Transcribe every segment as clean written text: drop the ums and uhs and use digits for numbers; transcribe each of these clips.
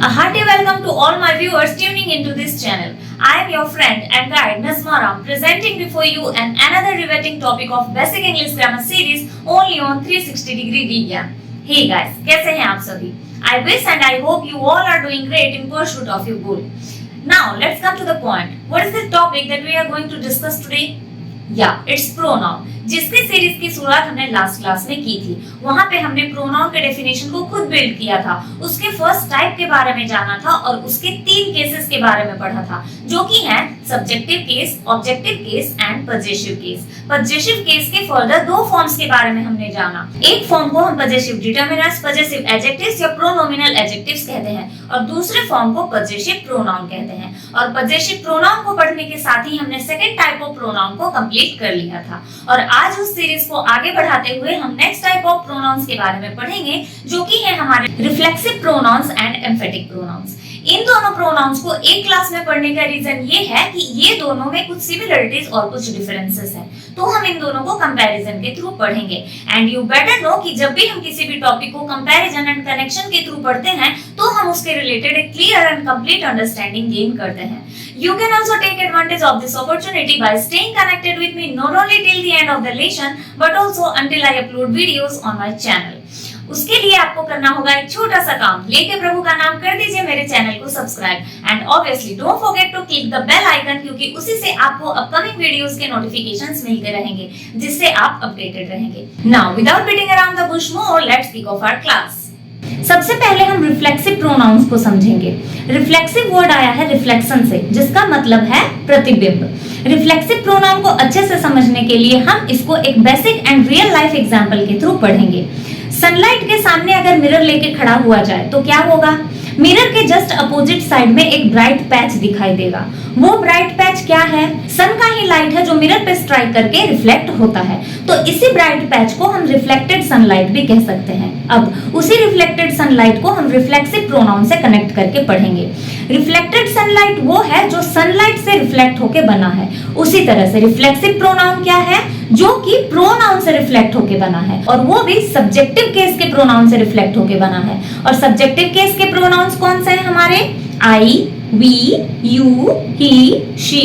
A hearty welcome to all my viewers tuning into this channel. I am your friend and guide Nazma Ram, presenting before you another riveting topic of Basic English Grammar series only on 360 Degree Vigyan. Hey guys, कैसे हैं आप सभी? I wish and I hope you all are doing great in pursuit of your goal. Now let's come to the point. What is the topic that we are going to discuss today? Yeah, it's pronoun. जिसकी series की शुरुआत हमने last class में की थी, वहां पे हमने प्रोनाउन के डेफिनेशन को खुद बिल्ड किया था, उसके फर्स्ट टाइप के बारे में जाना था और उसके 3 केसेस के बारे में पढ़ा था, जो कि हैं subjective case, objective case and possessive case. Possessive case के फर्दर 2 फॉर्म्स के बारे में हमने जाना। एक फॉर्म को हम पजेसिव डिटरमिनर्स, पजेसिव एडजेक्टिव्स या प्रोनोमिनल एडजेक्टिव्स कहते हैं और दूसरे फॉर्म को पजेसिव प्रोनाउन कहते हैं। और पजेसिव प्रोनाउन को पढ़ने के साथ ही हमने सेकंड टाइप ऑफ प्रोनाउन को कंप्लीट कर लिया था और आज उस सीरीज को आगे बढ़ाते हुए हम नेक्स्ट टाइप ऑफ प्रोनाउंस के बारे में पढ़ेंगे, जो कि है हमारे reflexive pronouns and emphatic pronouns. इन दोनों प्रोनाउंस को एक क्लास में पढ़ने का रीजन ये है कि ये दोनों में कुछ सिमिलरिटीज और कुछ डिफरेंसेस हैं, तो हम इन दोनों को कंपैरिजन के थ्रू पढ़ेंगे। एंड यू बेटर नो कि जब भी हम किसी भी टॉपिक को कंपैरिजन एंड कनेक्शन के थ्रू पढ़ते हैं तो हम उसके रिलेटेड एक clear and complete understanding gain करते हैं। You can also take advantage of this opportunity by staying connected with me not only till the end of the lesson but also until I upload videos on my channel. उसके लिए आपको करना होगा एक छोटा सा काम, लेके प्रभु का नाम कर दीजिए मेरे चैनल को subscribe and obviously don't forget to click the bell icon, क्योंकि उसी से आपको अपकमिंग वीडियोस के नोटिफिकेशंस मिलते रहेंगे, जिससे आप अपडेटेड रहेंगे। Now without beating around the bush more, let's kick off our class. सबसे पहले हम रिफ्लेक्सिव प्रोनाउंस को समझेंगे। रिफ्लेक्सिव वर्ड आया है रिफ्लेक्शन से, जिसका मतलब है प्रतिबिंब। रिफ्लेक्सिव प्रोनाउन को अच्छे से समझने के लिए हम इसको एक basic and real life example के थ्रू पढ़ेंगे। सनलाइट के सामने अगर मिरर लेके खड़ा हुआ जाए तो क्या होगा? मिरर के जस्ट अपोजिट साइड में एक ब्राइट पैच दिखाई देगा। वो ब्राइट पैच क्या है? सन का ही लाइट है जो मिरर पे स्ट्राइक करके रिफ्लेक्ट होता है। तो इसी ब्राइट पैच को हम रिफ्लेक्टेड सनलाइट भी कह सकते हैं। अब उसी रिफ्लेक्टेड सनलाइट को हम रिफ्लेक्सिव प्रोनाउन से कनेक्ट करके पढ़ेंगे। रिफ्लेक्टेड सनलाइट वो है जो सनलाइट से रिफ्लेक्ट होके बना है। उसी तरह से रिफ्लेक्सिव प्रोनाउन क्या है? जो कि प्रोनाउन से रिफ्लेक्ट होके बना है, और वो भी सब्जेक्टिव केस के प्रोनाउन से रिफ्लेक्ट होके बना है। और सब्जेक्टिव केस के प्रोनाउंस कौन से हैं हमारे? I, we, you, he, she,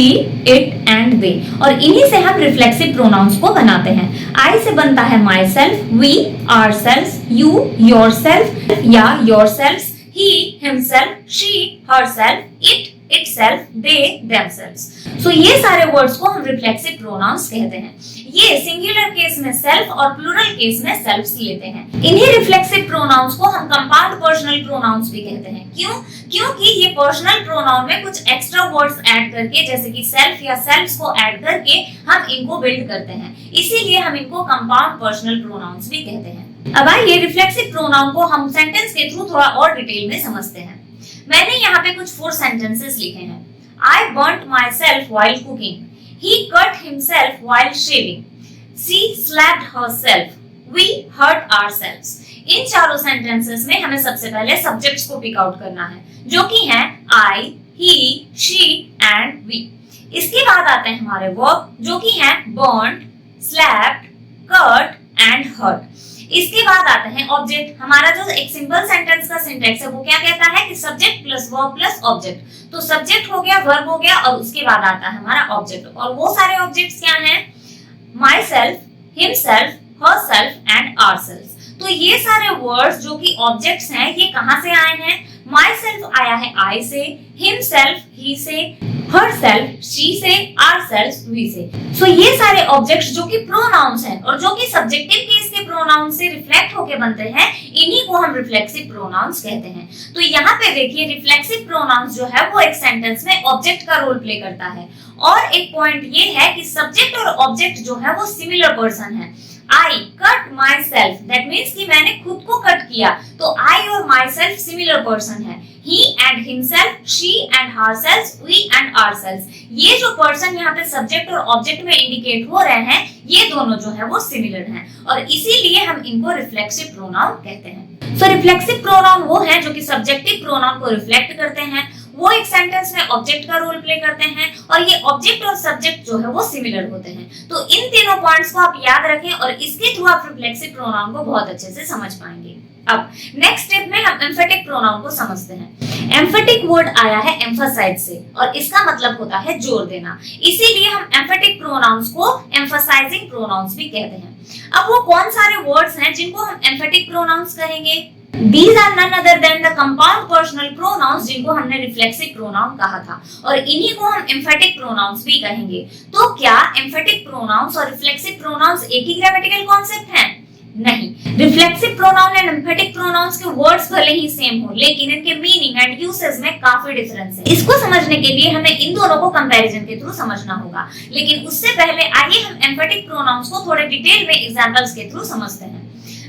it and they. और इन्हीं से हम रिफ्लेक्सिव प्रोनाउंस को बनाते हैं। आई से बनता है myself, we, ourself, you, yourself या yourself, he, himself, she, herself, it, itself, they, themselves. So ये सारे वर्ड्स को हम रिफ्लेक्सिव प्रोनाउंस कहते हैं। ये सिंगुलर केस में सेल्फ और प्लूरल केस में सेल्फ्स लेते हैं। इन्हीं रिफ्लेक्सिव प्रोनाउंस को हम कंपाउंड पर्सनल प्रोनाउंस भी कहते हैं। क्यों? क्योंकि ये पर्सनल प्रोनाउन में कुछ एक्स्ट्रा वर्ड्स ऐड करके, जैसे कि सेल्फ या सेल्फ्स को ऐड करके हम इनको बिल्ड करते हैं, इसीलिए हम इनको कंपाउंड पर्सनल प्रोनाउंस भी कहते हैं। अब आइए रिफ्लेक्सिव प्रोनाउन को हम सेंटेंस के थ्रू थोड़ा और डिटेल में समझते हैं। मैंने यहाँ पे कुछ 4 सेंटेंसेस लिखे हैं। I burnt myself while cooking. He cut himself while shaving. She slapped herself. We hurt ourselves. इन चारों सेंटेंसेस में हमें सबसे पहले सब्जेक्ट्स को पिक आउट करना है, जो कि हैं I, he, she and we। इसके बाद आते हैं हमारे वर्ब, जो कि हैं burnt, slapped, cut and hurt। इसके बाद आते हैं ऑब्जेक्ट। हमारा जो एक सिंपल सेंटेंस का सिंटैक्स है वो क्या कहता है कि subject plus verb plus object. तो सब्जेक्ट हो गया, वर्ब हो गया और उसके बाद आता है हमारा ऑब्जेक्ट। और वो सारे ऑब्जेक्ट्स क्या हैं? Myself, himself, herself and ourself. तो ये सारे वर्ड्स जो कि ऑब्जेक्ट्स हैं, ये कहां से आए हैं? माई सेल्फ आया है आई से, हिमसेल्फ ही से, herself she से, ourselves we से। सो ये सारे ऑब्जेक्ट्स जो कि प्रोनाउंस हैं और जो कि सब्जेक्टिव केस के प्रोनाउन से रिफ्लेक्ट होके बनते हैं, इन्हीं को हम रिफ्लेक्सिव प्रोनाउंस कहते हैं। तो यहाँ पे देखिए रिफ्लेक्सिव प्रोनाउंस जो है वो एक सेंटेंस में ऑब्जेक्ट का रोल प्ले करता है। और एक पॉइंट ये है कि सब्जेक्ट और ऑब्जेक्ट जो है वो सिमिलर पर्सन है। I cut myself, that means कि मैंने खुद को कट किया, तो I और myself सिमिलर पर्सन है। He and himself, she and herself, we and ourselves। ये जो पर्सन यहाँ पे सब्जेक्ट और ऑब्जेक्ट में इंडिकेट हो रहे हैं, ये दोनों जो है वो सिमिलर हैं और इसीलिए हम इनको रिफ्लेक्सिव प्रोनाउन कहते हैं। सो रिफ्लेक्सिव प्रोनाउन वो हैं जो कि सब्जेक्टिव प्रोनाउन को रिफ्लेक्ट करते हैं, वो एक सेंटेंस में ऑब्जेक्ट का रोल प्ले करते हैं और ये ऑब्जेक्ट और सब्जेक्ट जो है वो सिमिलर होते हैं। तो इन तीनों पॉइंट्स को आप याद रखें और इसके थ्रू आप रिफ्लेक्सिव प्रोनाउन को बहुत अच्छे से समझ पाएंगे। अब नेक्स्ट स्टेप में हम एम्फेटिक प्रोनाउन को समझते हैं। एम्फेटिक वर्ड आया है एम्फसाइज से और इसका मतलब होता है जोर देना, इसीलिए हम एम्फेटिक प्रोनाउंस को एम्फसाइजिंग प्रोनाउंस भी कहते हैं। अब वो कौन सारे वर्ड्स हैं जिनको हम एम्फेटिक प्रोनाउंस कहेंगे? These are none other than the compound personal pronouns जिनको हमने रिफ्लेक्सिव प्रोनाउन कहा था और इन्हीं को हम एम्फेटिक प्रोनाउंस भी कहेंगे। तो क्या एम्फेटिक प्रोनाउंस और रिफ्लेक्सिव प्रोनाउंस एक ही ग्रामेटिकल कॉन्सेप्ट हैं? नहीं। Reflexive pronoun and emphatic pronouns के वर्ड्स भले ही सेम हो, लेकिन इनके मीनिंग एंड यूसेज में काफी डिफरेंस है। इसको समझने के लिए हमें इन दोनों को कंपैरिजन के थ्रू समझना होगा, लेकिन उससे पहले आइए हम एम्फेटिक प्रोनाउंस को थोड़े डिटेल में एग्जांपल्स के थ्रू समझते हैं।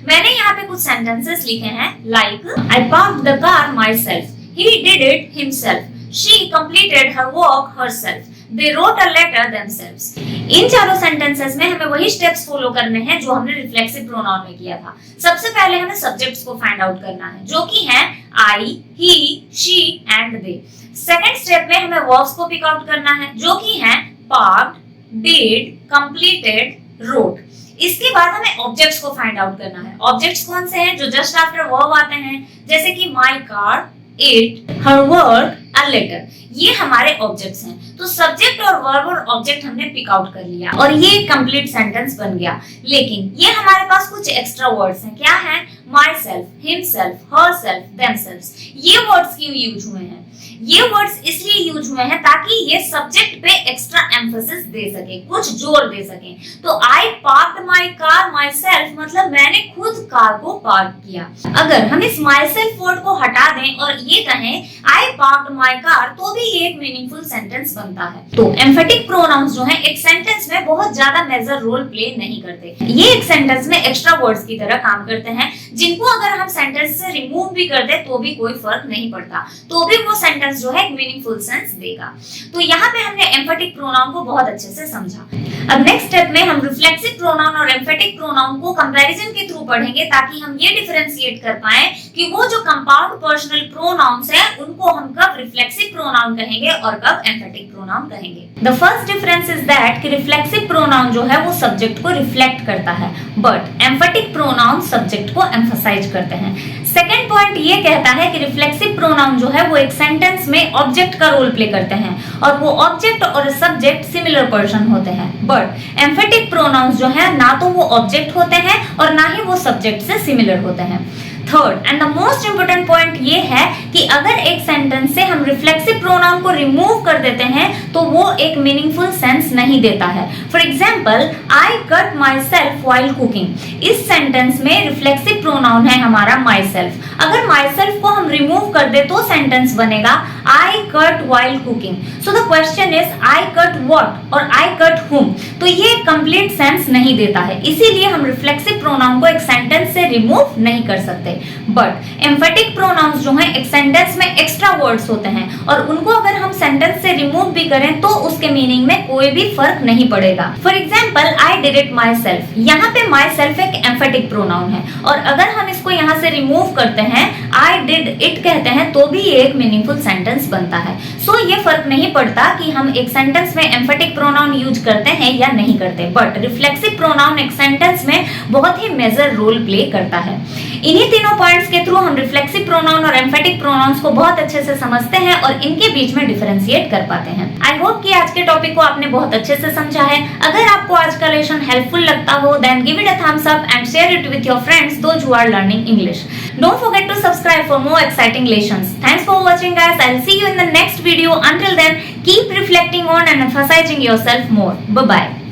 मैंने यहाँ पे कुछ सेंटेंसेस लिखे हैं, like I parked the car myself, he did it himself, she completed her work herself, they wrote a letter themselves। इन चारों सेंटेंसेस में हमें वही स्टेप्स फॉलो करने हैं जो हमने रिफ्लेक्सिव प्रोनाउन में किया था। सबसे पहले हमें सब्जेक्ट्स को फाइंड आउट करना है, जो कि हैं I, he, she and they। Second step में हमें वर्ब्स को पिक आउट करना है, जो कि हैं parked, did, completed, wrote। इसके बाद हमें ऑब्जेक्ट्स को फाइंड आउट करना है। ऑब्जेक्ट्स कौन से हैं? जो जस्ट आफ्टर वर्ब आते हैं, जैसे कि my car, it, her work, a letter. ये हमारे ऑब्जेक्ट्स हैं। तो सब्जेक्ट और वर्ब और ऑब्जेक्ट हमने पिक आउट कर लिया और ये एक कंप्लीट सेंटेंस बन गया। लेकिन ये हमारे पास कुछ एक्स्ट्रा वर्ड्स हैं। क्या हैं? Myself, himself, herself, themselves. ये वर्ड्स क्यों यूज हुए हैं? ये वर्ड्स इसलिए यूज हुए हैं ताकि ये सब्जेक्ट पे एक्स्ट्रा एम्फेसिस दे सके, कुछ जोर दे सके। तो I parked my car myself मतलब मैंने खुद कार को पार्क किया। अगर हम इस माय सेल्फ वर्ड को हटा दें और ये कहें आई पार्क्ड माय कार, तो भी ये एक मीनिंगफुल सेंटेंस बनता है। तो एम्फेटिक प्रोनाउंस जो है एक सेंटेंस में बहुत ज्यादा मेजर रोल प्ले नहीं करते। ये एक सेंटेंस में एक्स्ट्रा वर्ड्स की तरह काम करते हैं, जिनको अगर हम सेंटेंस से रिमूव भी कर दे तो भी कोई फर्क नहीं पड़ता, तो भी वो सेंटेंस जो है एक मीनिंगफुल सेंस देगा। तो यहाँ पे हमने एम्फेटिक प्रोनाउन को बहुत अच्छे से समझा। अब नेक्स्ट स्टेप में हम रिफ्लेक्सिव प्रोनाउन और एम्फेटिक प्रोनाउन को कंपैरिजन के थ्रू पढ़ेंगे, ताकि हम ये डिफरेंशिएट कर पाएं कि वो जो कंपाउंड पर्सनल प्रोनाउंस है उनको हम कब रिफ्लेक्सिव प्रोनाउन कहेंगे और कब एम्फेटिक प्रोनाउन कहेंगे। The first difference is that कि रिफ्लेक्सिव प्रोनाउन जो है वो सब्जेक्ट को रिफ्लेक्ट करता है, बट एम्फेटिक प्रोनाउन सब्जेक्ट को एम्फसाइज करते हैं। सेकेंड पॉइंट ये कहता है कि रिफ्लेक्सिव प्रोनाउन जो है वो एक सेंटेंस में ऑब्जेक्ट का रोल प्ले करते हैं और वो ऑब्जेक्ट और सब्जेक्ट सिमिलर पर्सन होते हैं, बट एम्फेटिक प्रोनाउंस जो है ना तो वो ऑब्जेक्ट होते हैं और ना ही वो सब्जेक्ट से सिमिलर होते हैं। Third and the most important point ये है कि अगर एक सेंटेंस से हम रिफ्लेक्सिव प्रोनाउन को रिमूव कर देते हैं तो वो एक मीनिंगफुल सेंस नहीं देता है। For example, I cut my self while cooking. इस सेंटेंस में रिफ्लेक्सिव प्रोनाउन है हमारा माई सेल्फ। अगर माई सेल्फ को हम रिमूव कर दे तो सेंटेंस बनेगा I cut while cooking. So the question is I cut what और आई कट हुम। तो ये कंप्लीट सेंस नहीं देता है, इसीलिए हम रिफ्लेक्सिव प्रोनाउन को एक सेंटेंस से रिमूव नहीं कर सकते। बट एम्फेटिक प्रोनाउंस जो हैं एक सेंटेंस में एक्स्ट्रा वर्ड्स होते हैं और उनको अगर हम सेंटेंस से रिमूव भी करें तो उसके मीनिंग में कोई भी फर्क नहीं पड़ेगा। For example, I did it my self. यहाँ पे माई सेल्फ एक एम्फेटिक प्रोनाउन है और अगर हम इसको यहाँ से रिमूव करते हैं, आई डिड इट कहते हैं, तो भी ये एक मीनिंगफुल सेंटेंस बनता है। सो ये फर्क नहीं पड़ता कि हम एक सेंटेंस में एम्फेटिक प्रोनाउन यूज करते हैं या नहीं करते, बट रिफ्लेक्सिव प्रोनाउन एक सेंटेंस में बहुत ही मेजर रोल प्ले करता है। इन्हीं तीनों पॉइंट्स के थ्रू हम रिफ्लेक्सिव प्रोनाउन और एम्फेटिक प्रोनाउंस को बहुत अच्छे से समझते हैं और इनके बीच में डिफरेंशिएट कर पाते हैं। आई होप कि आज के टॉपिक को आपने बहुत अच्छे से समझा है। अगर आपको आज का लेसन हेल्पफुल लगता हो, then give it a thumbs up and share it with your friends those who are learning English. Don't forget to subscribe for more exciting lessons. Thanks for watching, guys. I'll see you in the next video. Until then, keep reflecting on and emphasizing yourself more. Bye bye.